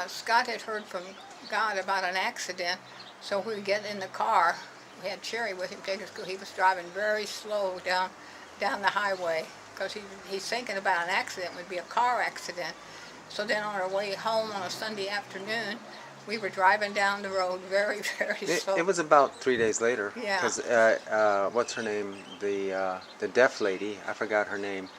Scott had heard from God about an accident, so we get in the car. We had Cherry with him take us. He was driving very slow down the highway because he's thinking about an accident. It would be a car accident. So then on our way home on a Sunday afternoon, we were driving down the road very, very slow. It was about 3 days later. Yeah. Because what's her name? The deaf lady. I forgot her name.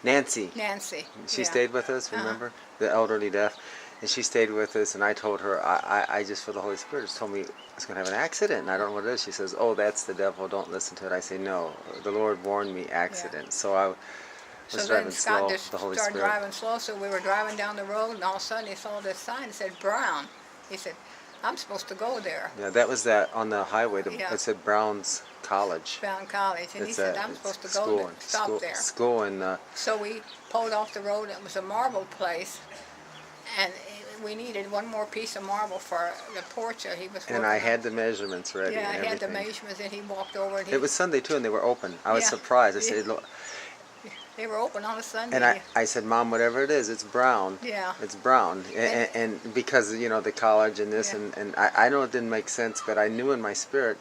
Nancy. Nancy. She yeah. stayed with us. Remember, the elderly deaf, and she stayed with us. And I told her, I just for the Holy Spirit just told me it's going to have an accident, and I don't know what it is. She says, "Oh, that's the devil. Don't listen to it." I say, "No, the Lord warned me accident." Yeah. So I was driving slow. The Holy Spirit. So then Scott just started driving slow. So we were driving down the road, and all of a sudden he saw this sign that said Brown. He said, "I'm supposed to go there." Yeah, that was that on the highway. It said Brown's College. Brown College, and he said, "I'm supposed to go there, stop there." School and. So we pulled off the road. It was a marble place, and we needed one more piece of marble for the porch that he was working And I had the measurements ready. Yeah, and I had the measurements, and he walked over. And it was Sunday too, and they were open. I was surprised. I said, "Look." They were open on a Sunday. And I said, "Mom, whatever it is, it's brown." Yeah. It's brown. And because, the college and this, and I know it didn't make sense, but I knew in my spirit,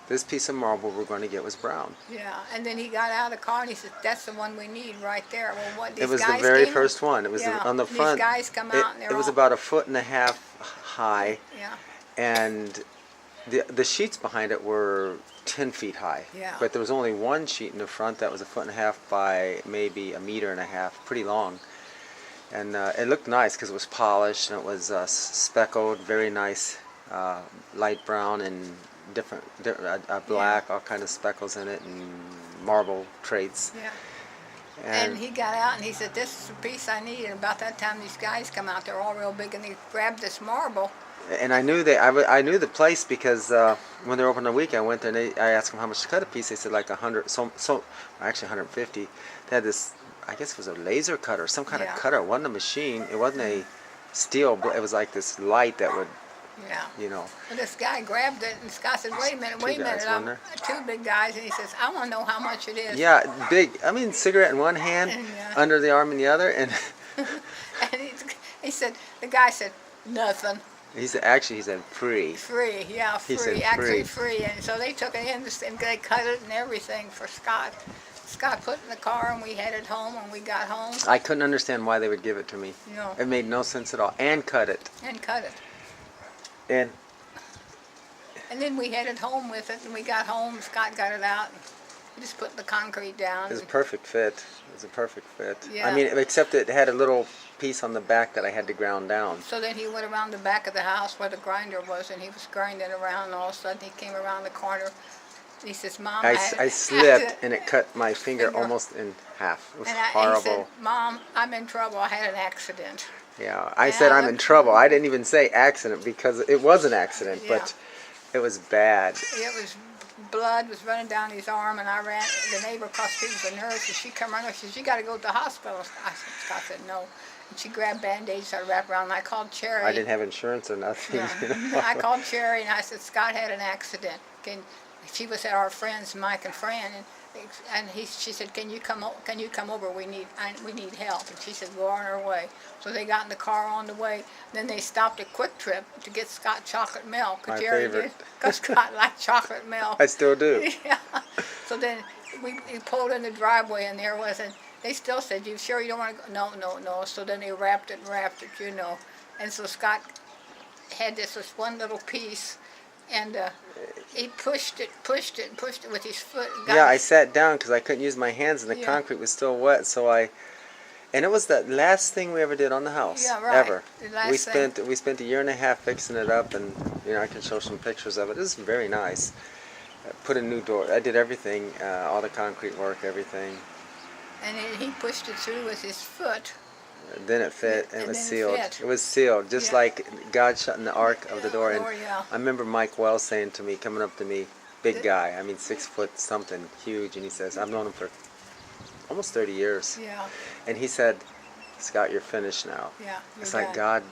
this piece of marble we're going to get was brown. Yeah. And then he got out of the car and he said, "That's the one we need right there." Well, what, these it was guys the very came first one. It was on the front. These guys come out and they're it was all, about 1.5 feet high. Yeah. And the sheets behind it were 10 feet high. Yeah. But there was only one sheet in the front that was 1.5 feet by maybe 1.5 meters, pretty long. And it looked nice because it was polished and it was speckled, very nice, light brown and different black, all kind of speckles in it, and marble traits. Yeah. And he got out and he said, "This is the piece I need." And about that time, these guys come out. They're all real big, and they grabbed this marble. And I knew I knew the place because when they were open the week, I went there and I asked them how much to cut a piece. They said like 100, so actually 150. They had this, I guess it was a laser cutter, some kind of cutter. It wasn't a machine. It wasn't a steel. It was like this light that would, Well, this guy grabbed it, and Scott said, "Wait a minute, wait a minute." Two big guys, and he says, "I want to know how much it is." Yeah, big. I mean, cigarette in one hand, under the arm in the other, and. And he said, the guy said, "Nothing." He said free. Free, yeah, free. He said actually free. And so they took it in and they cut it and everything for Scott. Scott put it in the car and we headed home. When we got home, I couldn't understand why they would give it to me. No. It made no sense at all. And cut it. And then we headed home with it, and we got home. Scott got it out. And we just put the concrete down. It was a perfect fit. It was a perfect fit. Yeah. I mean, except it had a little piece on the back that I had to ground down. So then he went around the back of the house where the grinder was, and he was grinding around, and all of a sudden he came around the corner. He says, "Mom, I slipped, and it cut my finger almost in half. It was horrible. He said, "Mom, I'm in trouble. I had an accident." Yeah, I said I'm in trouble. I didn't even say accident because it was an accident, but it was bad. It was blood was running down his arm, and I ran. The neighbor across the street was a nurse, and she come running. She said, "You got to go to the hospital." Scott said, "No." And she grabbed Band-Aids, started wrapping around, and I called Cherry. I didn't have insurance or nothing. No. I called Cherry, and I said, "Scott had an accident." She was at our friends, Mike and Fran, and she said, "Can you come over? We need help." And she said, "Go on her way." So they got in the car on the way. Then they stopped at Quick Trip to get Scott chocolate milk. My Jerry favorite. did, because Scott liked chocolate milk. I still do. Yeah. So then we pulled in the driveway, and there was, and they still said, "You sure you don't want to go?" No. So then they wrapped it, And so Scott had this one little piece. And he pushed it with his foot. I sat down because I couldn't use my hands, and the concrete was still wet. So and it was the last thing we ever did on the house. Yeah, right. Ever. We spent 1.5 years fixing it up, and I can show some pictures of it. It was very nice. Put a new door. I did everything, all the concrete work, everything. And he pushed it through with his foot. Then it fit, and it was sealed. It was sealed, just like God shutting the ark of the door. And I remember Mike Wells saying to me, coming up to me, big guy, I mean 6 foot something, huge, and he says, I've known him for almost 30 years. Yeah. And he said, "Scott, you're finished now." Yeah. It's like God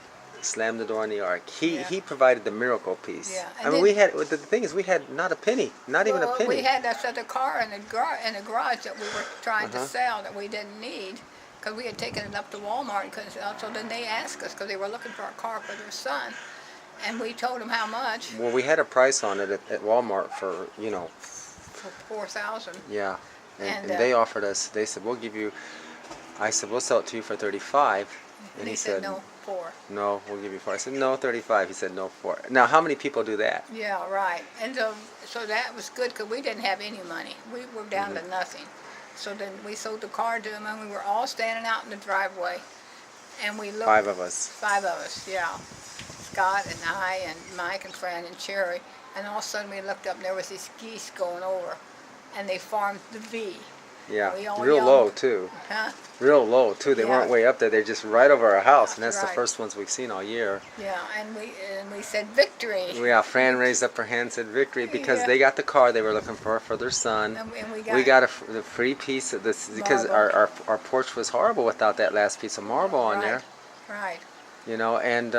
slammed the door on the ark. He provided the miracle piece. Yeah. I mean, the thing is, we had not a penny, not even a penny. We had that other car in the garage that we were trying to sell that we didn't need. because we had taken it up to Walmart and couldn't sell it. So then they asked us, because they were looking for a car for their son, and we told them how much. Well, we had a price on it at Walmart for, For 4,000. yeah. And And, they offered us, they said, we'll give you, I said, we'll sell it to you for 35. And he said no, 4. no, we'll give you 4. I said, no, 35. He said, no, 4. Now, how many people do that? Yeah, right. And so that was good because we didn't have any money. We were down to nothing. So then we sold the car to them, and we were all standing out in the driveway. And we looked. 5 of us. 5 of us, yeah. Scott and I and Mike and Fran and Cherry. And all of a sudden we looked up and there was these geese going over. And they farmed the V. Yeah, We all real yelled. low, too. Huh? Real low, too. They Yeah. weren't way up there. They're just right over our house, and that's the Right. first ones we've seen all year. Yeah, and we said victory. Yeah, Fran raised up her hand and said victory because Yeah. they got the car they were looking for their son. And We got the free piece of this because Marble. our porch was horrible without that last piece of marble on there. Right. And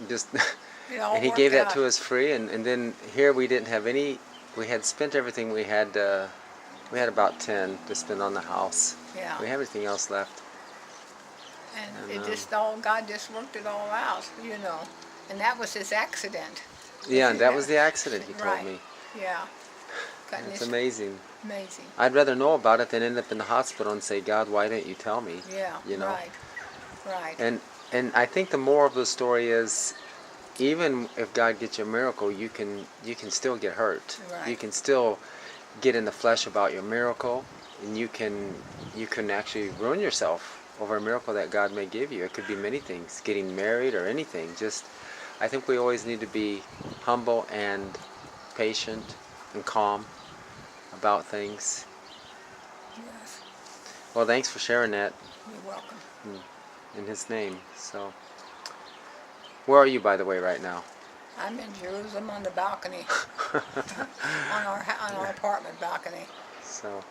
just It all and he worked gave that out. to us free, and then here we didn't have any. We had spent everything we had. We had about 10 to spend on the house. Yeah. We have everything else left. And it just all, God just worked it all out, And that was his accident. Yeah, and that was the accident, he told Right. me. Yeah. Cutting It's his- amazing. Amazing. I'd rather know about it than end up in the hospital and say, God, why didn't you tell me? Yeah, right. Right. And I think the moral of the story is, even if God gets you a miracle, you can still get hurt. Right. You can still get in the flesh about your miracle, and you can actually ruin yourself over a miracle that God may give you. It could be many things, getting married or anything. I think we always need to be humble and patient and calm about things. Yes. Well, thanks for sharing that You're welcome. in His name. So, where are you, by the way, right now? I'm in Jerusalem on the balcony, on our apartment balcony. So.